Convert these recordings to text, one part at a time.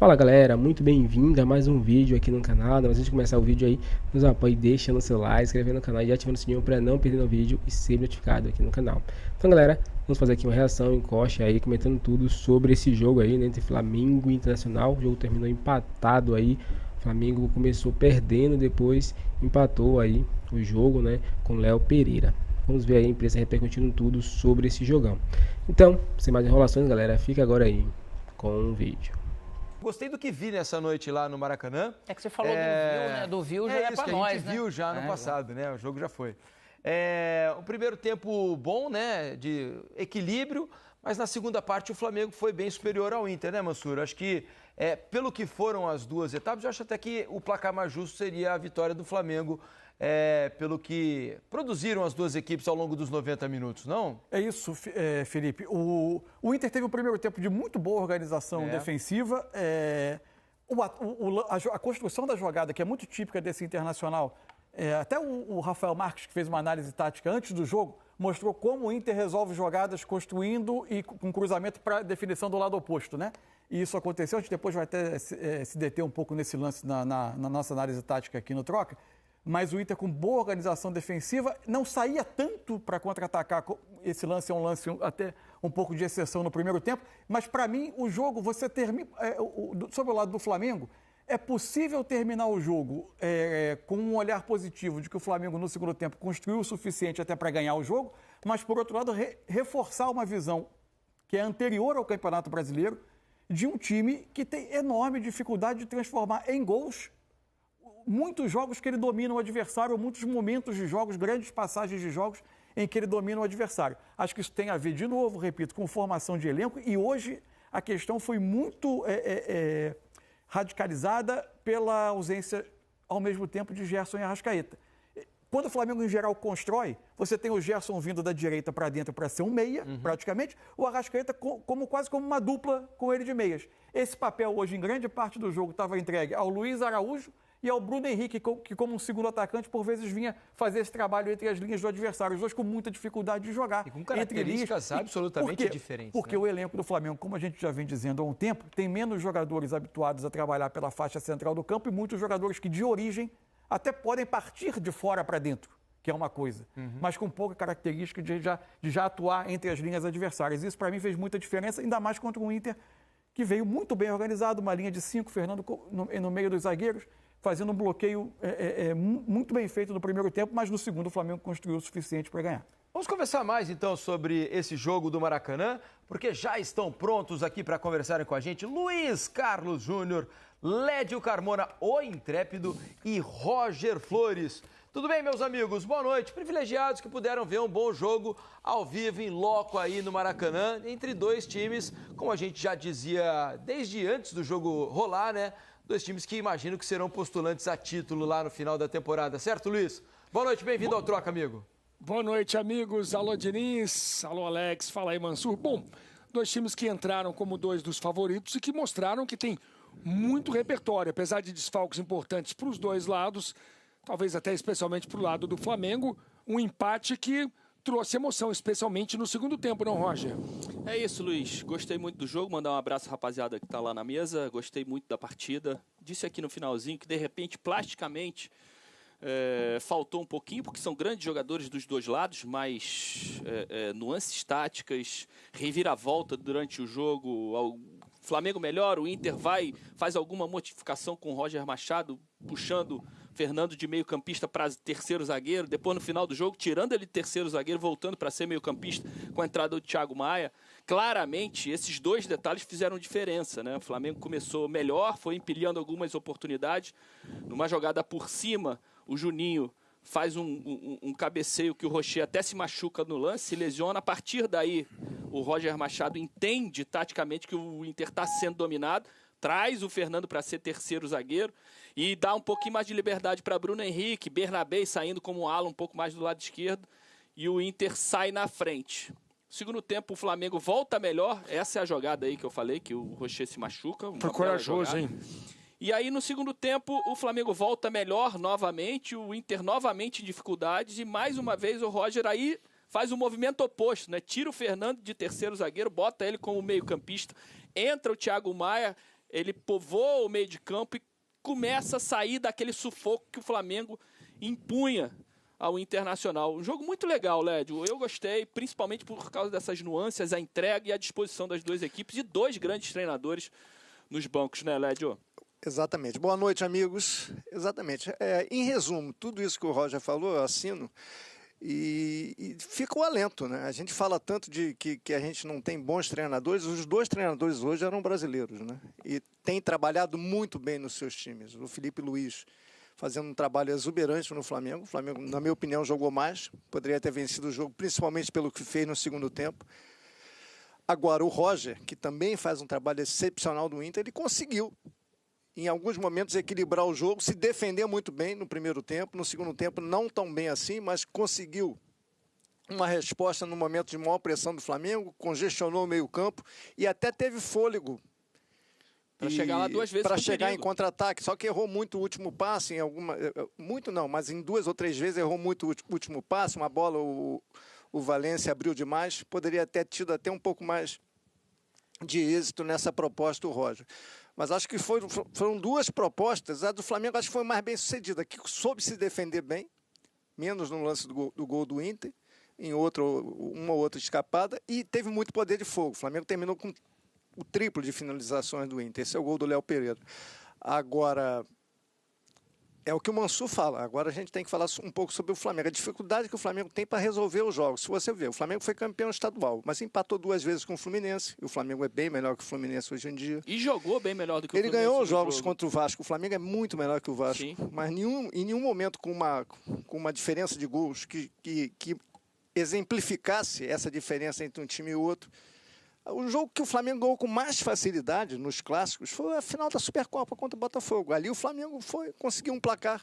Fala galera, muito bem-vindo a mais um vídeo aqui no canal. Antes de começar o vídeo aí, nos apoie deixando o seu like, inscrevendo no canal e ativando o sininho para não perder o vídeo e ser notificado aqui no canal. Então galera, vamos fazer aqui uma reação em coxa aí, comentando tudo sobre esse jogo aí, né, entre Flamengo e Internacional. O jogo terminou empatado aí, o Flamengo começou perdendo, depois empatou aí o jogo, né, com Léo Pereira. Vamos ver aí a imprensa repercutindo tudo sobre esse jogão. Então, sem mais enrolações galera, fica agora aí com o vídeo. Gostei do que vi nessa noite lá no Maracanã. É que você falou do Viu, né? Do Viu já é pra nós, a gente viu já no passado, né? O jogo já foi. O primeiro tempo bom, né? De equilíbrio, mas na segunda parte o Flamengo foi bem superior ao Inter, né, Mansur? Acho que, pelo que foram as duas etapas, eu acho até que o placar mais justo seria a vitória do Flamengo, pelo que produziram as duas equipes ao longo dos 90 minutos, não? É isso, Felipe. O Inter teve um primeiro tempo de muito boa organização defensiva. A construção da jogada, que é muito típica desse Internacional, até o Rafael Marques, que fez uma análise tática antes do jogo, mostrou como o Inter resolve jogadas construindo e com cruzamento para definição do lado oposto, né? E isso aconteceu, a gente depois vai até se deter um pouco nesse lance na nossa análise tática aqui no Troca. Mas o Inter, com boa organização defensiva, não saía tanto para contra-atacar. Esse lance é um lance até um pouco de exceção no primeiro tempo. Mas, para mim, o jogo, você termina. Sobre o lado do Flamengo, é possível terminar o jogo com um olhar positivo de que o Flamengo, no segundo tempo, construiu o suficiente até para ganhar o jogo, mas, por outro lado, reforçar uma visão que é anterior ao Campeonato Brasileiro de um time que tem enorme dificuldade de transformar em gols muitos jogos que ele domina o adversário, muitos momentos de jogos, grandes passagens de jogos em que ele domina o adversário. Acho que isso tem a ver, de novo, repito, com formação de elenco, e hoje a questão foi muito radicalizada pela ausência, ao mesmo tempo, de Gerson e Arrascaeta. Quando o Flamengo, em geral, constrói, você tem o Gerson vindo da direita para dentro para ser um meia, praticamente, o Arrascaeta quase como uma dupla com ele de meias. Esse papel hoje, em grande parte do jogo, estava entregue ao Luiz Araújo e ao Bruno Henrique, que como um segundo atacante, por vezes vinha fazer esse trabalho entre as linhas do adversário. Os dois com muita dificuldade de jogar. E com características absolutamente diferentes. Porque o elenco do Flamengo, como a gente já vem dizendo há um tempo, tem menos jogadores habituados a trabalhar pela faixa central do campo e muitos jogadores que, de origem, até podem partir de fora para dentro, que é uma coisa, mas com pouca característica de já atuar entre as linhas adversárias. Isso, para mim, fez muita diferença, ainda mais contra um Inter que veio muito bem organizado, uma linha de 5, Fernando no meio dos zagueiros, fazendo um bloqueio muito bem feito no primeiro tempo, mas no segundo o Flamengo construiu o suficiente para ganhar. Vamos conversar mais então sobre esse jogo do Maracanã, porque já estão prontos aqui para conversarem com a gente Luiz Carlos Júnior, Lédio Carmona, o Intrépido, e Roger Flores. Tudo bem, meus amigos? Boa noite. Privilegiados que puderam ver um bom jogo ao vivo, em loco aí no Maracanã, entre dois times, como a gente já dizia desde antes do jogo rolar, né? Dois times que imagino que serão postulantes a título lá no final da temporada, certo, Luiz? Boa noite, bem-vindo ao Troca, amigo. Boa noite, amigos. Alô, Diniz. Alô, Alex. Fala aí, Mansur. Bom, dois times que entraram como dois dos favoritos e que mostraram que tem muito repertório, apesar de desfalques importantes para os dois lados, talvez até especialmente para o lado do Flamengo, um empate que trouxe emoção, especialmente no segundo tempo, não, Roger? É isso, Luiz. Gostei muito do jogo. Mandar um abraço, rapaziada, que tá lá na mesa. Gostei muito da partida. Disse aqui no finalzinho que, de repente, plasticamente, faltou um pouquinho, porque são grandes jogadores dos dois lados, mas nuances táticas, reviravolta durante o jogo. O Flamengo melhora, o Inter faz alguma modificação com o Roger Machado, puxando Fernando de meio campista para terceiro zagueiro, depois no final do jogo, tirando ele de terceiro zagueiro, voltando para ser meio campista com a entrada do Thiago Maia. Claramente, esses dois detalhes fizeram diferença, né? O Flamengo começou melhor, foi empilhando algumas oportunidades. Numa jogada por cima, o Juninho faz um cabeceio que o Rocher até se machuca no lance, se lesiona. A partir daí, o Roger Machado entende taticamente que o Inter está sendo dominado, traz o Fernando para ser terceiro zagueiro e dá um pouquinho mais de liberdade para Bruno Henrique, Bernabé saindo como ala um pouco mais do lado esquerdo, e o Inter sai na frente. Segundo tempo, o Flamengo volta melhor. Essa é a jogada aí que eu falei, que o Rocher se machuca. Foi corajoso, hein? E aí, no segundo tempo, o Flamengo volta melhor novamente, o Inter novamente em dificuldades, e mais uma vez o Roger aí faz o movimento oposto, né? Tira o Fernando de terceiro zagueiro, bota ele como meio campista, entra o Thiago Maia, ele povoa o meio de campo e começa a sair daquele sufoco que o Flamengo impunha ao Internacional. Um jogo muito legal, Lédio. Eu gostei, principalmente por causa dessas nuances, a entrega e a disposição das duas equipes e dois grandes treinadores nos bancos, né, Lédio? Exatamente. Boa noite, amigos. Exatamente. Em resumo, tudo isso que o Roger falou, eu assino. E fica o alento, né? A gente fala tanto de que a gente não tem bons treinadores. Os dois treinadores hoje eram brasileiros, né? E têm trabalhado muito bem nos seus times. O Felipe Luiz fazendo um trabalho exuberante no Flamengo. O Flamengo, na minha opinião, jogou mais. Poderia ter vencido o jogo, principalmente pelo que fez no segundo tempo. Agora, o Roger, que também faz um trabalho excepcional do Inter, ele conseguiu, em alguns momentos, equilibrar o jogo, se defender muito bem no primeiro tempo, no segundo tempo não tão bem assim, mas conseguiu uma resposta no momento de maior pressão do Flamengo, congestionou o meio-campo e até teve fôlego para chegar lá duas vezes para chegar em contra-ataque, só que errou muito o último passe, muito não, mas em 2 ou 3 vezes errou muito o último passe, uma bola o Valencia abriu demais, poderia ter tido até um pouco mais de êxito nessa proposta do Roger. Mas acho que foram 2 propostas. A do Flamengo acho que foi mais bem sucedida, que soube se defender bem, menos no lance do gol do Inter, em uma ou outra escapada, e teve muito poder de fogo. O Flamengo terminou com o triplo de finalizações do Inter. Esse é o gol do Léo Pereira. Agora, é o que o Mansur fala. Agora a gente tem que falar um pouco sobre o Flamengo. A dificuldade que o Flamengo tem para resolver os jogos. Se você ver, o Flamengo foi campeão estadual, mas empatou 2 vezes com o Fluminense. E o Flamengo é bem melhor que o Fluminense hoje em dia. E jogou bem melhor do que o Ele Fluminense. Ele ganhou os jogos contra o Vasco. O Flamengo é muito melhor que o Vasco. Sim. Mas em nenhum momento com uma diferença de gols que exemplificasse essa diferença entre um time e o outro. O jogo que o Flamengo ganhou com mais facilidade nos clássicos foi a final da Supercopa contra o Botafogo. Ali o Flamengo conseguiu um placar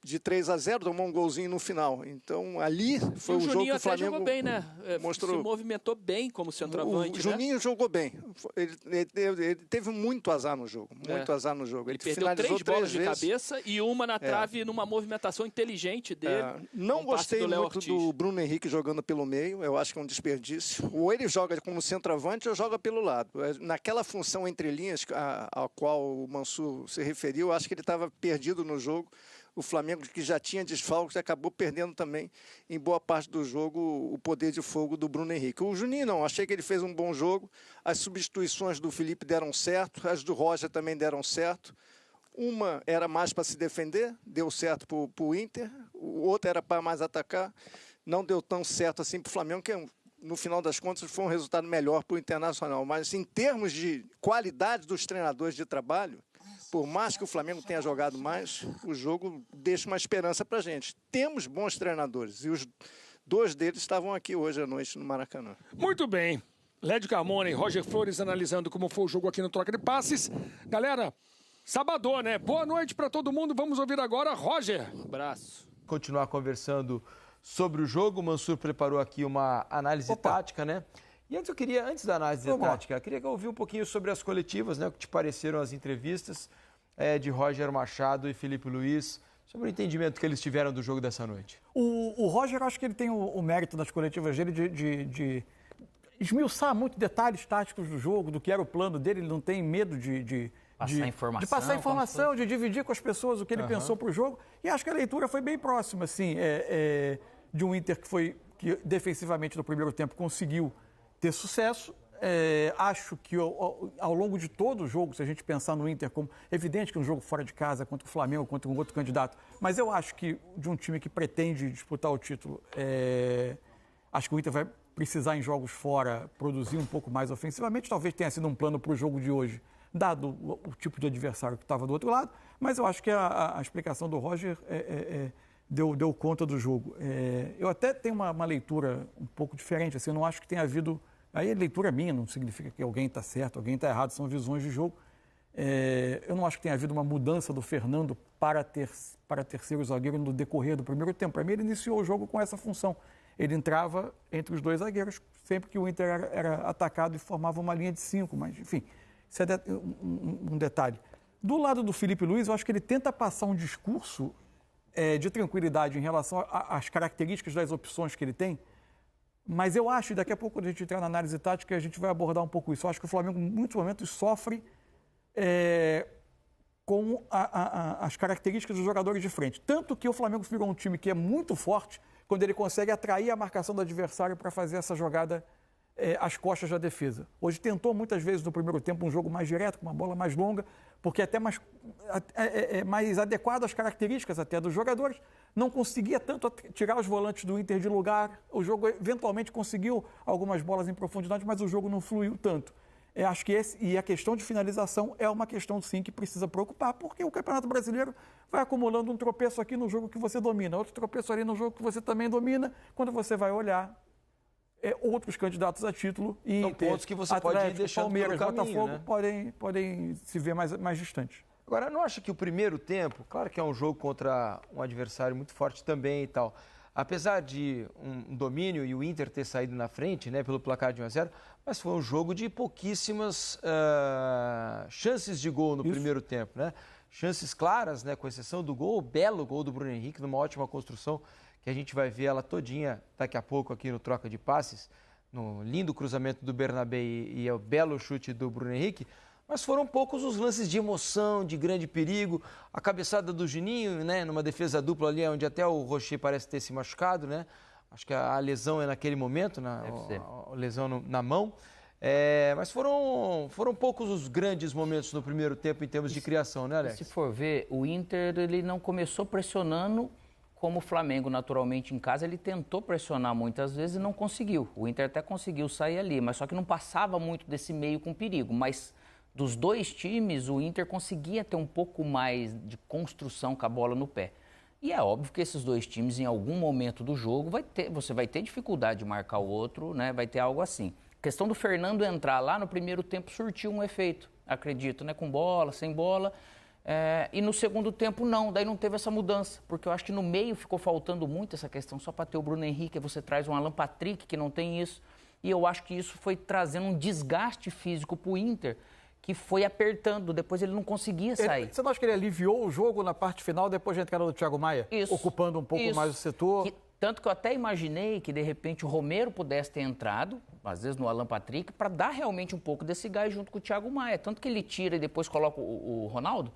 de 3-0, tomou um golzinho no final. Então, ali foi o jogo que o Flamengo jogou bem, né? Mostrou... Se movimentou bem como centroavante, O Juninho jogou bem. Ele teve muito azar no jogo. Muito azar no jogo. Ele perdeu 3 bolas de cabeça e uma na trave numa movimentação inteligente dele. Não gostei muito do Bruno Henrique jogando pelo meio. Eu acho que é um desperdício. Ou ele joga como centroavante ou joga pelo lado. Naquela função entre linhas a qual o Mansur se referiu, eu acho que ele estava perdido no jogo. O Flamengo, que já tinha desfalques, acabou perdendo também, em boa parte do jogo, o poder de fogo do Bruno Henrique. O Juninho não, achei que ele fez um bom jogo. As substituições do Felipe deram certo, as do Roger também deram certo. Uma era mais para se defender, deu certo para o Inter. O outro era para mais atacar. Não deu tão certo assim para o Flamengo, que no final das contas foi um resultado melhor para o Internacional. Mas em termos de qualidade dos treinadores de trabalho, por mais que o Flamengo tenha jogado mais, o jogo deixa uma esperança para a gente. Temos bons treinadores e os 2 deles estavam aqui hoje à noite no Maracanã. Muito bem. Lédio Carmona e Roger Flores analisando como foi o jogo aqui no Troca de Passes. Galera, sabadão, né? Boa noite para todo mundo. Vamos ouvir agora Roger. Um abraço. Continuar conversando sobre o jogo. O Mansur preparou aqui uma análise tática, né? E antes da análise tática, queria que eu ouvisse um pouquinho sobre as coletivas, né? O que te pareceram as entrevistas de Roger Machado e Felipe Luiz, sobre o entendimento que eles tiveram do jogo dessa noite. O Roger, acho que ele tem o mérito das coletivas dele de esmiuçar muito detalhes táticos do jogo, do que era o plano dele. Ele não tem medo de passar informação, de dividir com as pessoas o que ele pensou para o jogo. E acho que a leitura foi bem próxima, assim, de um Inter que defensivamente no primeiro tempo conseguiu ter sucesso. Acho que ao longo de todo o jogo, se a gente pensar no Inter como evidente que um jogo fora de casa contra o Flamengo, contra um outro candidato, mas eu acho que de um time que pretende disputar o título, acho que o Inter vai precisar em jogos fora produzir um pouco mais ofensivamente. Talvez tenha sido um plano para o jogo de hoje, dado o tipo de adversário que estava do outro lado, mas eu acho que a explicação do Roger deu conta do jogo. Eu até tenho uma leitura um pouco diferente, assim, eu não acho que tenha havido... Aí a leitura minha, não significa que alguém está certo, alguém está errado, são visões de jogo. Eu não acho que tenha havido uma mudança do Fernando para terceiro zagueiro no decorrer do primeiro tempo. Para mim, ele iniciou o jogo com essa função. Ele entrava entre os 2 zagueiros sempre que o Inter era atacado e formava uma linha de 5, mas, enfim, isso é um detalhe. Do lado do Felipe Luiz, eu acho que ele tenta passar um discurso de tranquilidade em relação às características das opções que ele tem. Mas eu acho, e daqui a pouco, quando a gente entrar na análise tática, a gente vai abordar um pouco isso. Eu acho que o Flamengo, em muitos momentos, sofre com as características dos jogadores de frente. Tanto que o Flamengo virou um time que é muito forte quando ele consegue atrair a marcação do adversário para fazer essa jogada às costas da defesa. Hoje tentou muitas vezes no primeiro tempo um jogo mais direto, com uma bola mais longa, porque é até mais adequado às características até dos jogadores. Não conseguia tanto tirar os volantes do Inter de lugar. O jogo eventualmente conseguiu algumas bolas em profundidade, mas o jogo não fluiu tanto. Acho que a questão de finalização é uma questão, sim, que precisa preocupar, porque o Campeonato Brasileiro vai acumulando um tropeço aqui no jogo que você domina, outro tropeço ali no jogo que você também domina. Quando você vai olhar, outros candidatos a título e são pontos que você Atlético, pode ir deixando Palmeiras, pelo caminho, Botafogo, né? podem se ver mais distantes. Agora, não acha que o primeiro tempo, claro que é um jogo contra um adversário muito forte também e tal, apesar de um domínio e o Inter ter saído na frente, né, pelo placar de 1-0, mas foi um jogo de pouquíssimas chances de gol no primeiro tempo, né? Chances claras, né, com exceção do gol, o belo gol do Bruno Henrique, numa ótima construção, que a gente vai ver ela todinha daqui a pouco aqui no Troca de Passes, no lindo cruzamento do Bernabé e o belo chute do Bruno Henrique, mas foram poucos os lances de emoção, de grande perigo, a cabeçada do Juninho, né, numa defesa dupla ali, onde até o Rocher parece ter se machucado, né, acho que a lesão é naquele momento, a lesão na mão, mas foram poucos os grandes momentos no primeiro tempo em termos de criação, né, Alex? Se for ver, o Inter ele não começou pressionando como o Flamengo, naturalmente, em casa, ele tentou pressionar muitas vezes e não conseguiu. O Inter até conseguiu sair ali, mas só que não passava muito desse meio com perigo. Mas dos dois times, o Inter conseguia ter um pouco mais de construção com a bola no pé. E é óbvio que esses dois times, em algum momento do jogo, você vai ter dificuldade de marcar o outro, né? Vai ter algo assim. A questão do Fernando entrar lá no primeiro tempo surtiu um efeito, acredito, né? Com bola, sem bola. E no segundo tempo não, daí não teve essa mudança, porque eu acho que no meio ficou faltando muito essa questão, só para ter o Bruno Henrique, você traz um Alan Patrick que não tem isso, e eu acho que isso foi trazendo um desgaste físico para o Inter, que foi apertando, depois ele não conseguia sair. Você não acha que ele aliviou o jogo na parte final, depois da entrada do Thiago Maia? Isso. Ocupando um pouco mais o setor? Tanto que eu até imaginei que, de repente, o Romero pudesse ter entrado, às vezes no Alan Patrick, para dar realmente um pouco desse gás junto com o Thiago Maia. Tanto que ele tira e depois coloca o Ronaldo.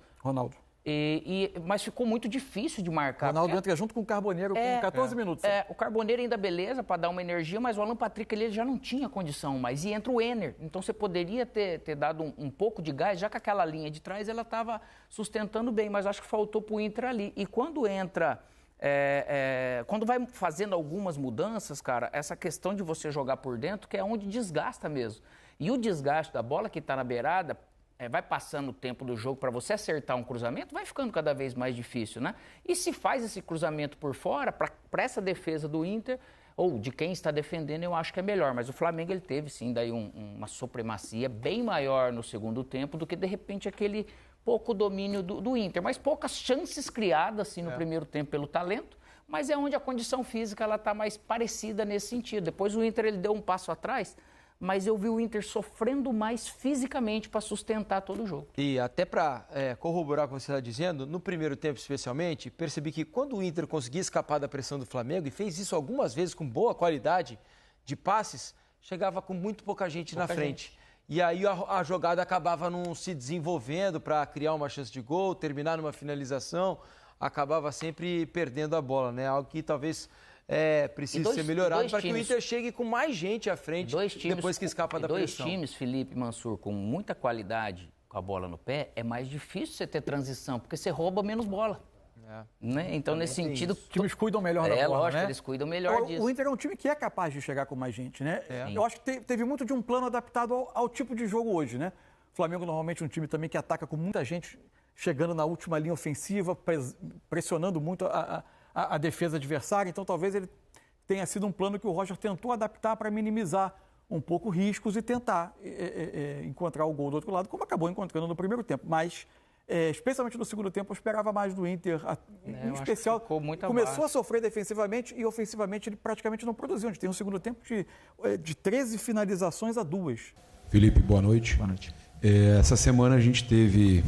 Mas ficou muito difícil de marcar. O Ronaldo entra junto com o Carboneiro com 14 minutos. O Carboneiro ainda beleza para dar uma energia, mas o Alan Patrick ele já não tinha condição mais. E entra o Enner. Então você poderia ter dado um pouco de gás, já que aquela linha de trás ela estava sustentando bem, mas acho que faltou para o Inter ali. E quando entra... quando vai fazendo algumas mudanças, cara, essa questão de você jogar por dentro, que é onde desgasta mesmo. E o desgaste da bola que está na beirada, vai passando o tempo do jogo para você acertar um cruzamento, vai ficando cada vez mais difícil, né? E se faz esse cruzamento por fora, para essa defesa do Inter, ou de quem está defendendo, eu acho que é melhor. Mas o Flamengo, ele teve sim daí uma supremacia bem maior no segundo tempo do que, de repente, aquele pouco domínio do Inter. Mas poucas chances criadas assim, no primeiro tempo pelo talento, mas é onde a condição física está mais parecida nesse sentido. Depois o Inter ele deu um passo atrás, mas eu vi o Inter sofrendo mais fisicamente para sustentar todo o jogo. E até para corroborar o que você está dizendo, no primeiro tempo especialmente, percebi que quando o Inter conseguia escapar da pressão do Flamengo, e fez isso algumas vezes com boa qualidade de passes, chegava com muito pouca gente na frente. E aí a jogada acabava não se desenvolvendo para criar uma chance de gol, terminar numa finalização, acabava sempre perdendo a bola, né? Algo que talvez... precisa ser melhorado para que o Inter chegue com mais gente à frente depois que escapa da pressão. Dois times, Felipe e Mansur, com muita qualidade com a bola no pé, é mais difícil você ter transição, porque você rouba menos bola. Né? Então, nesse sentido... Os times cuidam melhor da bola, lógico, né? Eles cuidam melhor disso. O Inter é um time que é capaz de chegar com mais gente, né? Eu acho que teve muito de um plano adaptado ao tipo de jogo hoje, né? O Flamengo normalmente é um time também que ataca com muita gente, chegando na última linha ofensiva, pressionando muito a defesa adversária, então talvez ele tenha sido um plano que o Roger tentou adaptar para minimizar um pouco riscos e tentar encontrar o gol do outro lado, como acabou encontrando no primeiro tempo. Mas, especialmente no segundo tempo, eu esperava mais do Inter. Em especial, começou a sofrer defensivamente e ofensivamente ele praticamente não produziu. A gente tem um segundo tempo de 13 finalizações a 2. Felipe, boa noite. Boa noite. Essa semana a gente teve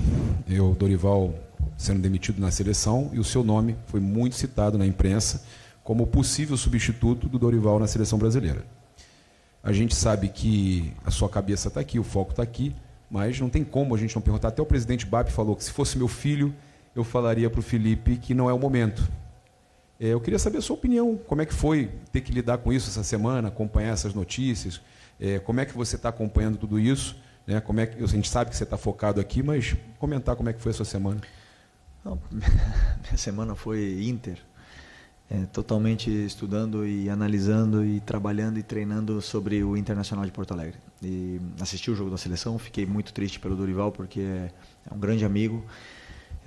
o Dorival sendo demitido na seleção e o seu nome foi muito citado na imprensa como possível substituto do Dorival na seleção brasileira. A gente sabe que a sua cabeça está aqui, o foco está aqui, mas não tem como a gente não perguntar. Até o presidente BAP falou que se fosse meu filho, eu falaria para o Felipe que não é o momento. Eu queria saber a sua opinião, como é que foi ter que lidar com isso essa semana, acompanhar essas notícias, como é que você está acompanhando tudo isso, né? Como é que, a gente sabe que você está focado aqui, mas comentar como é que foi a sua semana. Não, minha semana foi Inter, totalmente estudando e analisando e trabalhando e treinando sobre o Internacional de Porto Alegre. E assisti o jogo da seleção, fiquei muito triste pelo Dorival, porque é um grande amigo.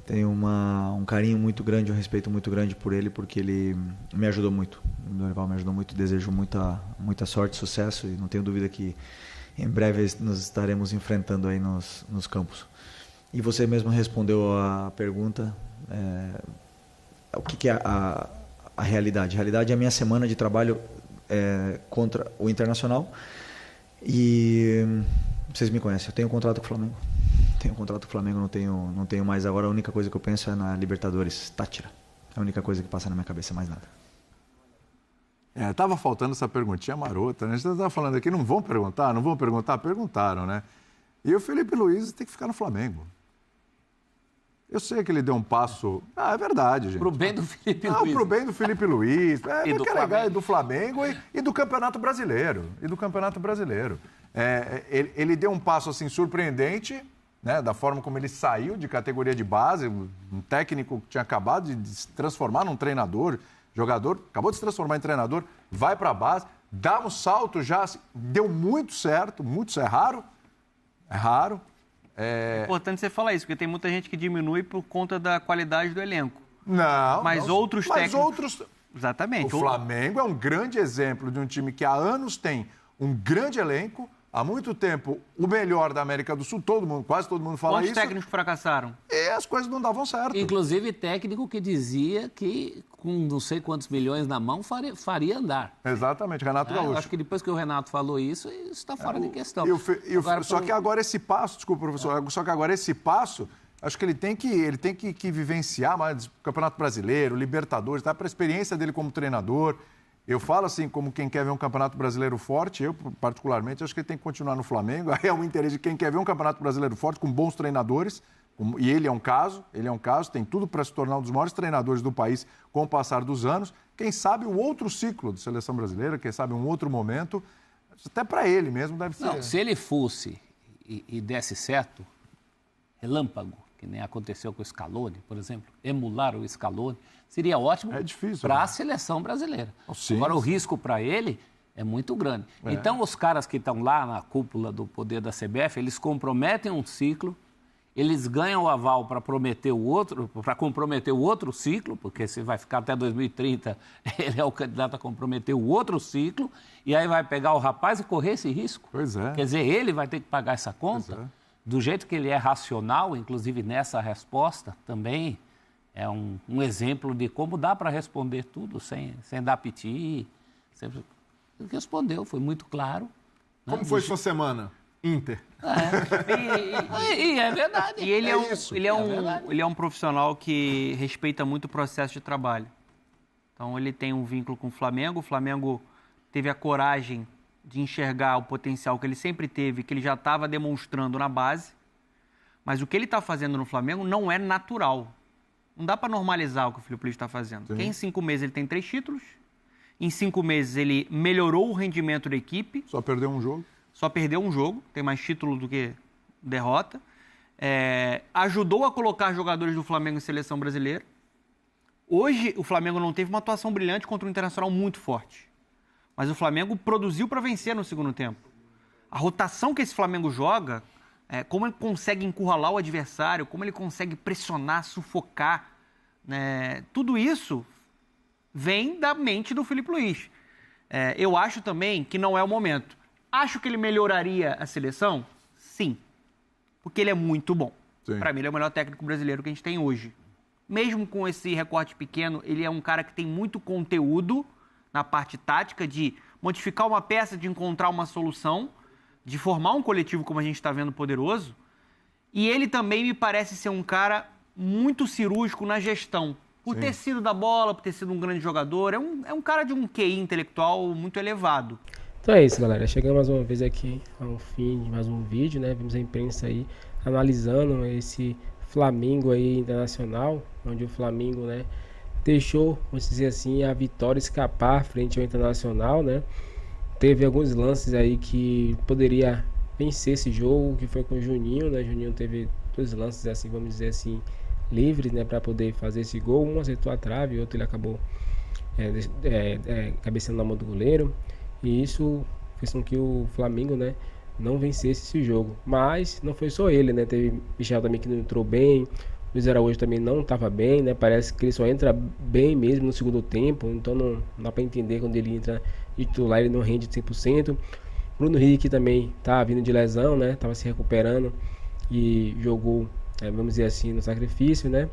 Tenho um carinho muito grande, um respeito muito grande por ele, porque ele me ajudou muito. O Dorival me ajudou muito, desejo muita sorte, sucesso, e não tenho dúvida que em breve nos estaremos enfrentando aí nos campos. E você mesmo respondeu a pergunta, o que é a realidade? A realidade é a minha semana de trabalho contra o Internacional, e vocês me conhecem, eu tenho um contrato com o Flamengo. Tenho um contrato com o Flamengo, não tenho mais agora. A única coisa que eu penso é na Libertadores, Táchira. É a única coisa que passa na minha cabeça, mais nada. Tava faltando essa perguntinha marota, né? A gente estava falando aqui, não vão perguntar? Perguntaram, né? E o Felipe Luiz tem que ficar no Flamengo. Eu sei que ele deu um passo... é verdade, gente. Pro bem do Felipe Luiz. Pro bem do Felipe Luiz. E do Flamengo. Legal, e do Flamengo e do Campeonato Brasileiro. Ele deu um passo, assim, surpreendente... né, da forma como ele saiu de categoria de base, um técnico que tinha acabado de se transformar num treinador, jogador, acabou de se transformar em treinador, vai para a base, dá um salto já, assim, deu muito certo, é raro. É importante você falar isso, porque tem muita gente que diminui por conta da qualidade do elenco. Mas outros técnicos... Exatamente. O Flamengo é um grande exemplo de um time que há anos tem um grande elenco, há muito tempo, o melhor da América do Sul, quase todo mundo fala isso. Quantos técnicos fracassaram? E as coisas não davam certo. Inclusive técnico que dizia que com não sei quantos milhões na mão faria andar. Exatamente, Renato Gaúcho. Acho que depois que o Renato falou isso está fora de questão. Só que agora esse passo, desculpa, professor, acho que ele tem que vivenciar mais o Campeonato Brasileiro, Libertadores, tá? Para a experiência dele como treinador. Eu falo assim, como quem quer ver um Campeonato Brasileiro forte, eu particularmente acho que ele tem que continuar no Flamengo. É o interesse de quem quer ver um Campeonato Brasileiro forte, com bons treinadores, e ele é um caso, tem tudo para se tornar um dos maiores treinadores do país com o passar dos anos. Quem sabe o outro ciclo de seleção brasileira, quem sabe um outro momento, até para ele mesmo deve ser. Não, se ele fosse e desse certo, relâmpago, que nem aconteceu com o Scaloni, por exemplo, emular o Scaloni, seria ótimo para a seleção brasileira. Sim, Agora, o risco para ele é muito grande. Então, os caras que estão lá na cúpula do poder da CBF, eles comprometem um ciclo, eles ganham o aval para comprometer o outro ciclo, porque se vai ficar até 2030, ele é o candidato a comprometer o outro ciclo, e aí vai pegar o rapaz e correr esse risco. Pois é. Quer dizer, ele vai ter que pagar essa conta. Do jeito que ele é racional, inclusive nessa resposta, também é um exemplo de como dá para responder tudo sem dar piti. Ele respondeu, foi muito claro. Como foi sua semana? Inter. E é verdade. E ele é um profissional que respeita muito o processo de trabalho. Então ele tem um vínculo com o Flamengo teve a coragem de enxergar o potencial que ele sempre teve, que ele já estava demonstrando na base, mas o que ele está fazendo no Flamengo não é natural. Não dá para normalizar o que o Felipe Luiz está fazendo. Porque em 5 meses ele tem 3 títulos, em 5 meses ele melhorou o rendimento da equipe. Só perdeu um jogo. Tem mais título do que derrota. Ajudou a colocar jogadores do Flamengo em seleção brasileira. Hoje o Flamengo não teve uma atuação brilhante contra um Internacional muito forte. Mas o Flamengo produziu para vencer no segundo tempo. A rotação que esse Flamengo joga, como ele consegue encurralar o adversário, como ele consegue pressionar, sufocar, né? Tudo isso vem da mente do Felipe Luiz. Eu acho também que não é o momento. Acho que ele melhoraria a seleção? Sim. Porque ele é muito bom. Para mim, ele é o melhor técnico brasileiro que a gente tem hoje. Mesmo com esse recorte pequeno, ele é um cara que tem muito conteúdo na parte tática, de modificar uma peça, de encontrar uma solução, de formar um coletivo como a gente está vendo poderoso. E ele também me parece ser um cara muito cirúrgico na gestão. Por ter sido da bola, por ter sido um grande jogador. É um cara de um QI intelectual muito elevado. Então é isso, galera. Chegamos mais uma vez aqui ao fim de mais um vídeo, né? Vimos a imprensa aí analisando esse Flamengo aí internacional, onde o Flamengo, né, deixou, vamos dizer assim, a vitória escapar frente ao Internacional, né? Teve alguns lances aí que poderia vencer esse jogo, que foi com o Juninho, né? Juninho teve 2 lances assim, vamos dizer assim, livres, né, para poder fazer esse gol. Um acertou a trave, o outro ele acabou cabeceando na mão do goleiro. E isso fez com que o Flamengo, né, não vencesse esse jogo. Mas não foi só ele, né? Teve Michel também que não entrou bem. Luiz Araújo também não estava bem, né? Parece que ele só entra bem mesmo no segundo tempo. Então não dá para entender quando ele entra de titular, ele não rende 100%. Bruno Henrique também tá vindo de lesão, né? Tava se recuperando e jogou, vamos dizer assim, no sacrifício, né?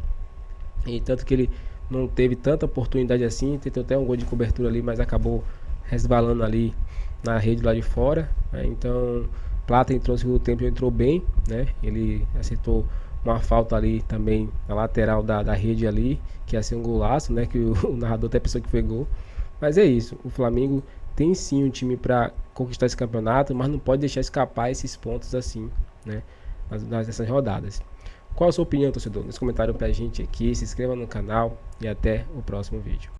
E tanto que ele não teve tanta oportunidade assim. Tentou até um gol de cobertura ali, mas acabou resbalando ali na rede lá de fora, né? Então Plata entrou no segundo tempo e entrou bem, né? Ele acertou uma falta ali também na lateral da rede ali, que ia ser um golaço, né? Que o narrador até pensou que foi gol. Mas é isso, o Flamengo tem sim um time para conquistar esse campeonato, mas não pode deixar escapar esses pontos assim, né? Nessas rodadas. Qual a sua opinião, torcedor? Nos comentários pra gente aqui, se inscreva no canal e até o próximo vídeo.